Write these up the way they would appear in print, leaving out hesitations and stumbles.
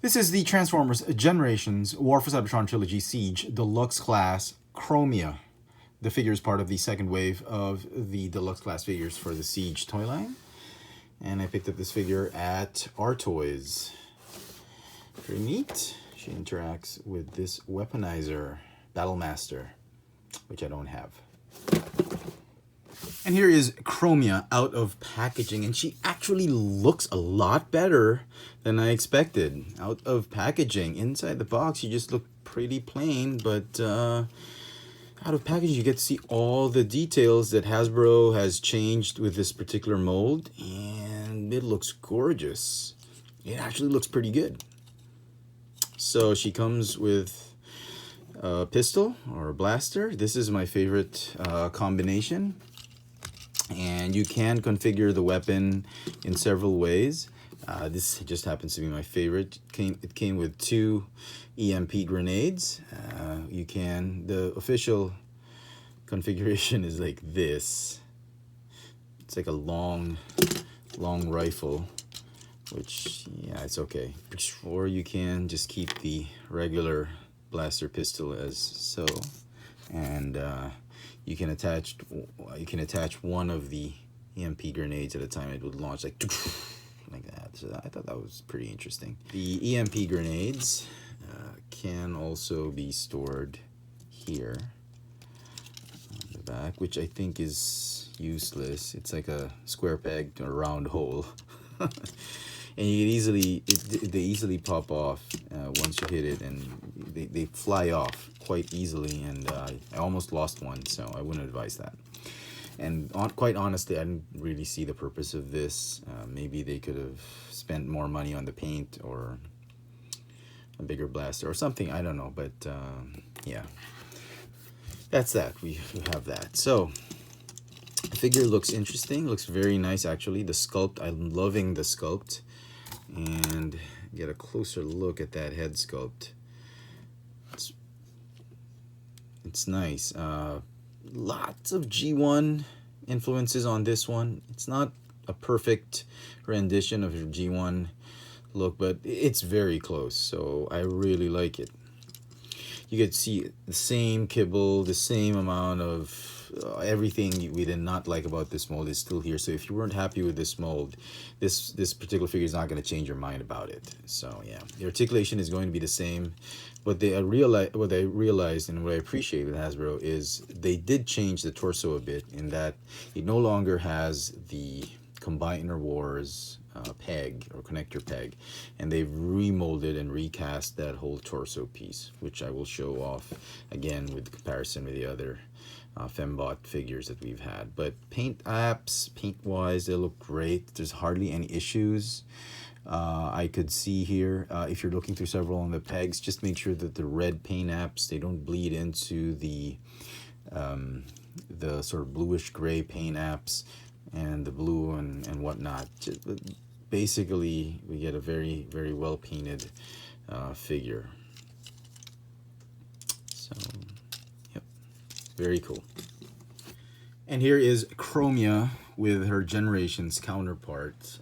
This is the Transformers Generations War for Cybertron Trilogy Siege Deluxe Class Chromia. The figure is part of the second wave of the Deluxe Class figures for the Siege toy line. And I picked up this figure at Artoys. Very neat. She interacts with this weaponizer, Battlemaster, which I don't have. And here is Chromia out of packaging, and she actually looks a lot better than I expected. Out of packaging. Inside the box, she just looked pretty plain, but out of packaging, you get to see all the details that Hasbro has changed with this particular mold, and it looks gorgeous. It actually looks pretty good. So she comes with a pistol or a blaster. This is my favorite combination. And you can configure the weapon in several ways. This just happens to be my favorite. It came with 2 EMP grenades. The official configuration is like this. It's like a long rifle, which, yeah, it's okay. Or you can just keep the regular blaster pistol as so. And you can attach one of the EMP grenades at a time. It would launch like that. So I thought that was pretty interesting. The EMP grenades can also be stored here on the back, which I think is useless. It's like a square peg to a round hole. And you can they easily pop off once you hit it, and they fly off quite easily, and I almost lost one, so I wouldn't advise that. And quite honestly, I didn't really see the purpose of this. Maybe they could have spent more money on the paint or a bigger blaster or something, I don't know, but yeah. That's that, we have that. So, the figure looks interesting, looks very nice actually. The sculpt, I'm loving the sculpt. And get a closer look at that head sculpt. It's nice. Lots of G1 influences on this one. It's not a perfect rendition of your G1 look, but it's very close, so I really like it. You get to see the same kibble, the same amount of everything we did not like about this mold is still here. So if you weren't happy with this mold, this particular figure is not going to change your mind about it. So yeah, the articulation is going to be the same. But what I realized and what I appreciate with Hasbro is they did change the torso a bit, in that it no longer has the Combiner Wars peg or connector peg, and they've remolded and recast that whole torso piece, which I will show off again with comparison with the other Fembot figures that we've had. But paint wise, they look great. There's hardly any issues. I could see here, if you're looking through several on the pegs, just make sure that the red paint apps, they don't bleed into the sort of bluish gray paint apps and the blue and whatnot. Basically, we get a very, very well painted figure. So, yep, very cool. And here is Chromia with her Generations counterpart.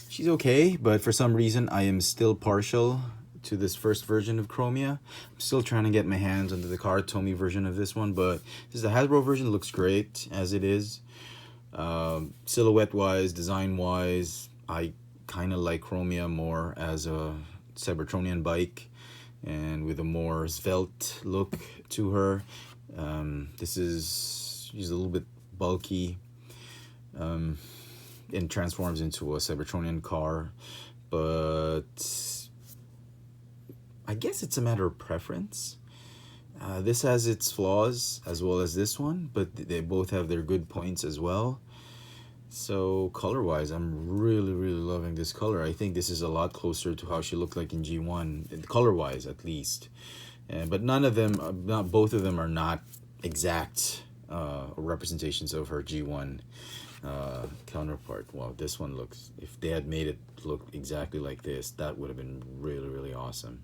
She's okay, but for some reason I am still partial to this first version of Chromia. I'm still trying to get my hands onto the Tomy version of this one, but this is the Hasbro version. Looks great as it is. Silhouette wise, design wise, I kind of like Chromia more as a Cybertronian bike and with a more svelte look to her. She's a little bit bulky and transforms into a Cybertronian car, but I guess it's a matter of preference. This has its flaws as well as this one, but they both have their good points as well. So color-wise, I'm really, really loving this color. I think this is a lot closer to how she looked like in G1, color-wise at least. But both of them are not exact representations of her G1 counterpart. Well, this one looks, if they had made it look exactly like this, that would have been really, really awesome.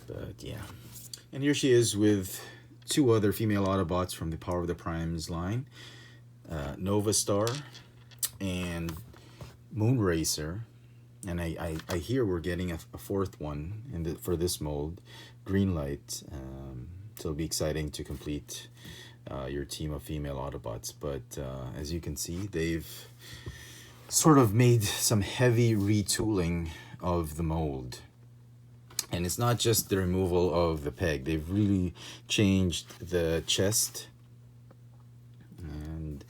But yeah. And here she is with 2 other female Autobots from the Power of the Primes line. Novastar and Moonracer. And I hear we're getting a fourth one for this mold, green light. So it'll be exciting to complete your team of female Autobots. But as you can see, they've sort of made some heavy retooling of the mold. And it's not just the removal of the peg. They've really changed the chest. And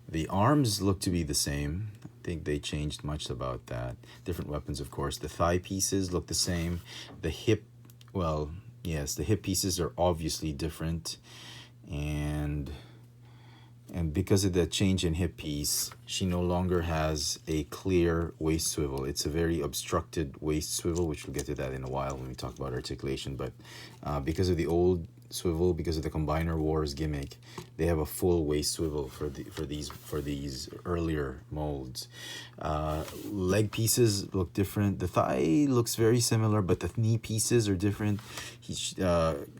the arms look to be the same. I think they changed much about that. Different weapons, of course. The thigh pieces look the same. The hip, well, yes, the hip pieces are obviously different. And because of the change in hip piece, she no longer has a clear waist swivel. It's a very obstructed waist swivel, which we'll get to that in a while when we talk about articulation. But because of the old swivel, because of the Combiner Wars gimmick, they have a full waist swivel for these earlier molds. Leg pieces look different. The thigh looks very similar, but the knee pieces are different.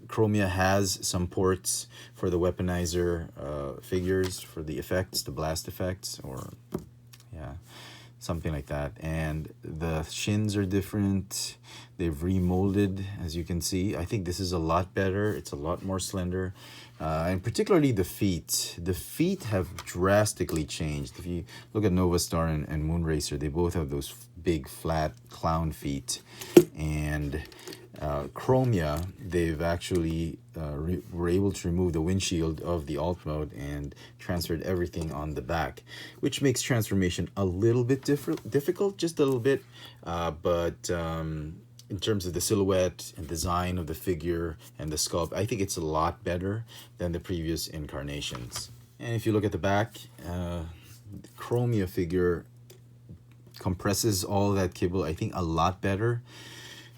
Chromia has some ports for the weaponizer figures, for the effects, the blast effects, or yeah, something like that. And the shins are different. They've remolded, as you can see. I think this is a lot better. It's a lot more slender. And particularly the feet. The feet have drastically changed. If you look at Novastar and Moonracer, they both have those big, flat clown feet. And Chromia, they've actually were able to remove the windshield of the alt mode and transferred everything on the back, which makes transformation a little bit difficult, just a little bit. But in terms of the silhouette and design of the figure and the sculpt, I think it's a lot better than the previous incarnations. And if you look at the back, the Chromia figure compresses all that kibble, I think, a lot better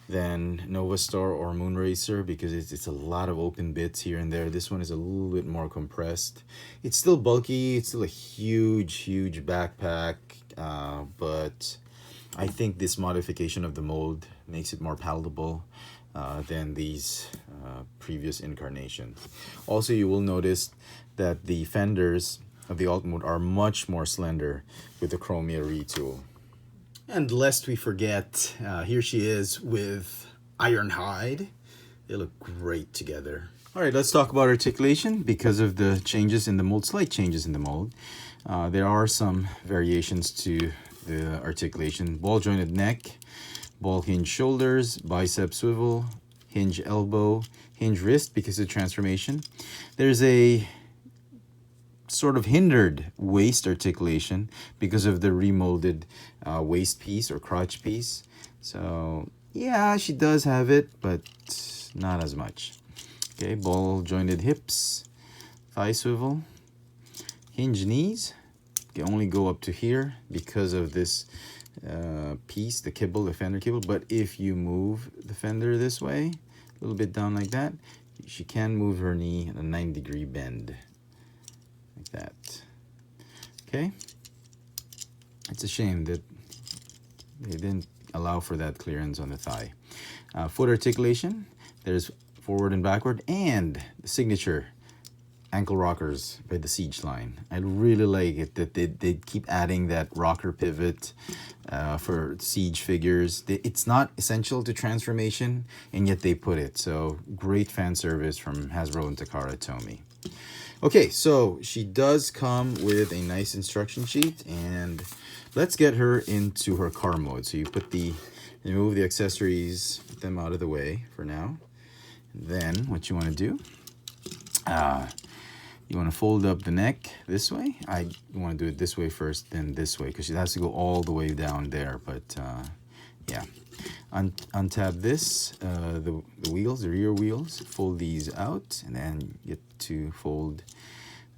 than Novastar or Moonracer, because it's a lot of open bits here and there. This one is a little bit more compressed. It's still bulky. It's still a huge backpack, but I think this modification of the mold makes it more palatable than these previous incarnations. Also, you will notice that the fenders of the alt mode are much more slender with the Chromia retool. And lest we forget, here she is with Ironhide. They look great together. All right, let's talk about articulation. Because of the changes in the mold, slight changes in the mold, there are some variations to the articulation. Ball jointed neck, ball hinge shoulders, bicep swivel, hinge elbow, hinge wrist because of transformation. There's a sort of hindered waist articulation because of the remolded waist piece or crotch piece. So yeah, she does have it, but not as much. Okay, ball jointed hips, thigh swivel, hinge knees. Can only go up to here because of this piece, the kibble, the fender kibble. But if you move the fender this way, a little bit down like that, she can move her knee at a 90-degree bend. Like that. Okay, it's a shame that they didn't allow for that clearance on the thigh. Foot articulation, there's forward and backward, and the signature ankle rockers by the Siege line. I really like it that they keep adding that rocker pivot for Siege figures. It's not essential to transformation, and yet they put it. So great fan service from Hasbro and Takara Tomy. Okay, so she does come with a nice instruction sheet, and let's get her into her car mode. So you remove the accessories, put them out of the way for now. Then what you want to do, you want to fold up the neck this way. You want to do it this way first, then this way, because it has to go all the way down there. But yeah, untab this, the wheels, the rear wheels, fold these out, and then get to fold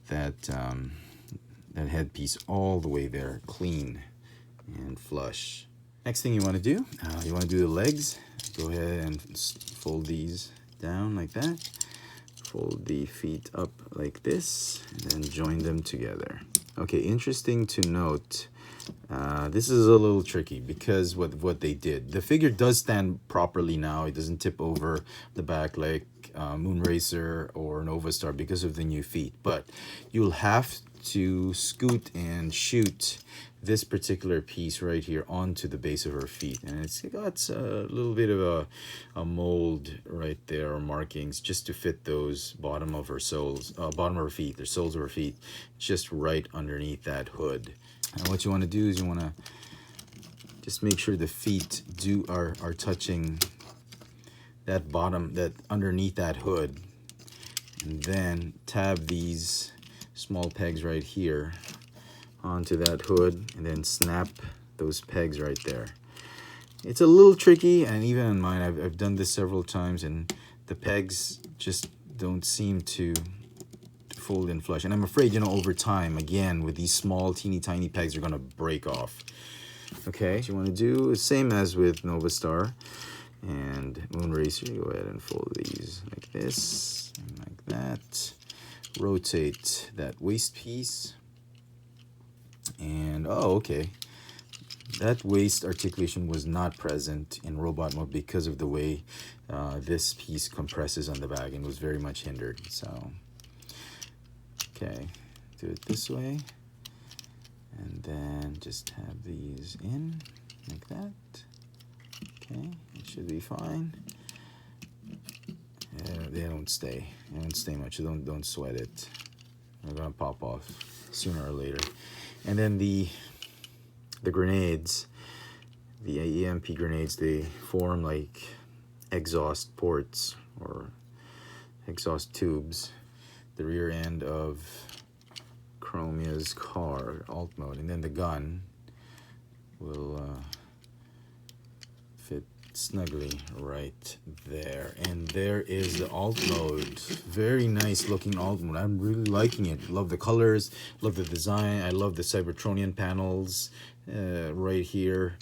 that that headpiece all the way there, clean and flush. Next thing you want to do, you want to do the legs. Go ahead and fold these down like that. Fold the feet up like this, and then join them together. Okay, interesting to note, this is a little tricky because what they did. The figure does stand properly now. It doesn't tip over the back like Moonracer or Novastar because of the new feet. But you'll have to scoot and shoot this particular piece right here onto the base of her feet, and it's got a little bit of a mold right there, or markings, just to fit those bottom of her soles, bottom of her feet, the soles of her feet, just right underneath that hood. And what you want to do is you want to just make sure the feet are touching that bottom, that underneath that hood, and then tab these small pegs right here onto that hood, and then snap those pegs right there. It's a little tricky, and even on mine, I've done this several times, and the pegs just don't seem to fold in flush. And I'm afraid, you know, over time, again, with these small, teeny tiny pegs, they're gonna break off. Okay, what you want to do is same as with Novastar and Moonracer. You go ahead and fold these like this and like that. Rotate that waist piece. And oh, okay, that waist articulation was not present in robot mode because of the way this piece compresses on the back, and was very much hindered. So okay, do it this way, and then just have these in like that. Okay, it should be fine. They don't stay much. Don't sweat it. They're gonna pop off sooner or later. And then the grenades, the EMP grenades, they form like exhaust ports or exhaust tubes, the rear end of Chromia's car, alt mode, and then the gun will fit snugly right there. And there is the alt mode. Very nice looking alt mode. I'm really liking it. Love the colors, love the design. I love the Cybertronian panels right here.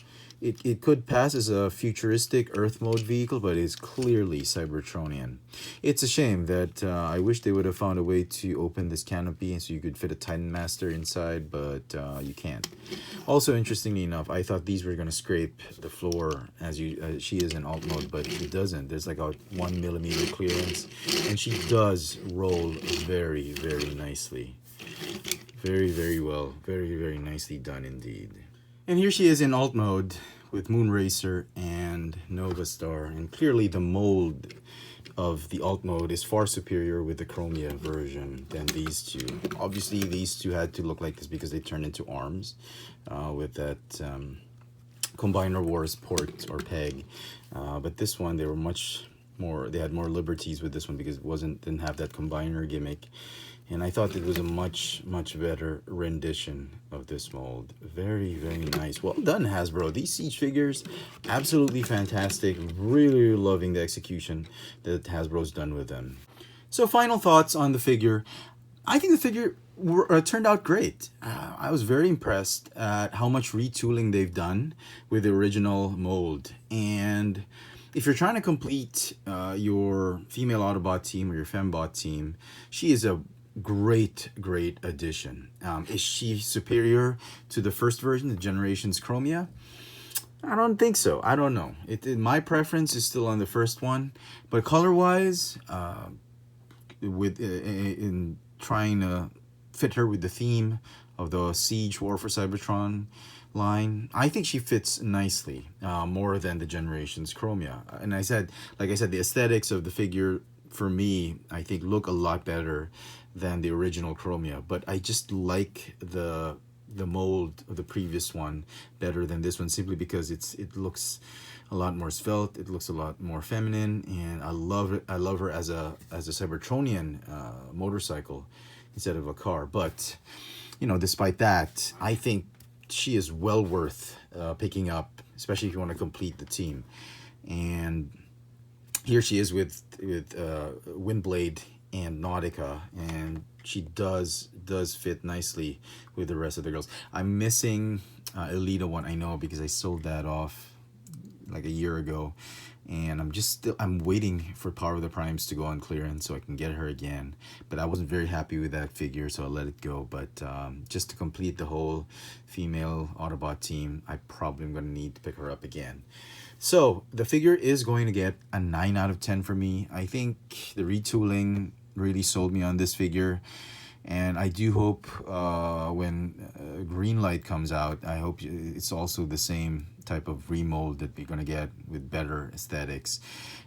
It could pass as a futuristic Earth mode vehicle, but it's clearly Cybertronian. It's a shame that I wish they would have found a way to open this canopy so you could fit a Titan Master inside, but you can't. Also, interestingly enough, I thought these were going to scrape the floor as she is in alt mode, but it doesn't. There's like a 1 millimeter clearance, and she does roll very, very nicely. Very, very well. Very, very nicely done indeed. And here she is in alt mode with Moonracer and Novastar, and clearly the mold of the alt mode is far superior with the Chromia version than these two. Obviously, these two had to look like this because they turned into arms with that Combiner Wars port or peg. But this one, they were much more. They had more liberties with this one because it didn't have that combiner gimmick. And I thought it was a much better rendition of this mold. Very, very nice. Well done, Hasbro. These Siege figures, absolutely fantastic. Really loving the execution that Hasbro's done with them. So final thoughts on the figure. I think the figure turned out great. I was very impressed at how much retooling they've done with the original mold. And if you're trying to complete your female Autobot team or your Fembot team, she is a great addition. Is she superior to the first version, the Generations Chromia? I don't think so. I don't know. My preference is still on the first one, but color-wise, in trying to fit her with the theme of the Siege War for Cybertron line, I think she fits nicely, more than the Generations Chromia. And like I said, the aesthetics of the figure, for me, I think look a lot better than the original Chromia, but I just like the mold of the previous one better than this one, simply because it looks a lot more svelte, it looks a lot more feminine, and I love it. I love her as a Cybertronian motorcycle instead of a car. But you know, despite that, I think she is well worth picking up, especially if you want to complete the team. And here she is with Windblade and Nautica, and she does fit nicely with the rest of the girls. I'm missing Elita one, I know, because I sold that off like a year ago, and I'm waiting for Power of the Primes to go on clearance so I can get her again. But I wasn't very happy with that figure, so I let it go. But just to complete the whole female Autobot team, I probably am going to need to pick her up again. So the figure is going to get a 9 out of 10 for me. I think the retooling really sold me on this figure. And I do hope when Greenlight comes out, I hope it's also the same type of remold that we're going to get with better aesthetics.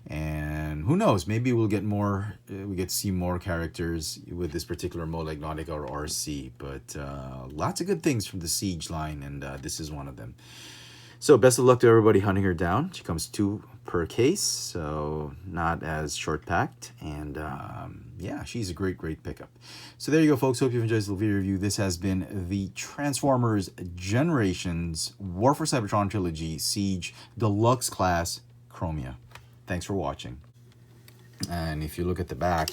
And who knows, maybe we'll get more, we get to see more characters with this particular mold like Nautica or Arcee. But lots of good things from the Siege line, and this is one of them. So best of luck to everybody hunting her down. She comes 2 per case, so not as short packed. And yeah, she's a great pickup. So there you go, folks. Hope you've enjoyed this little video review. This has been the Transformers Generations War for Cybertron Trilogy Siege Deluxe Class Chromia. Thanks for watching. And if you look at the back,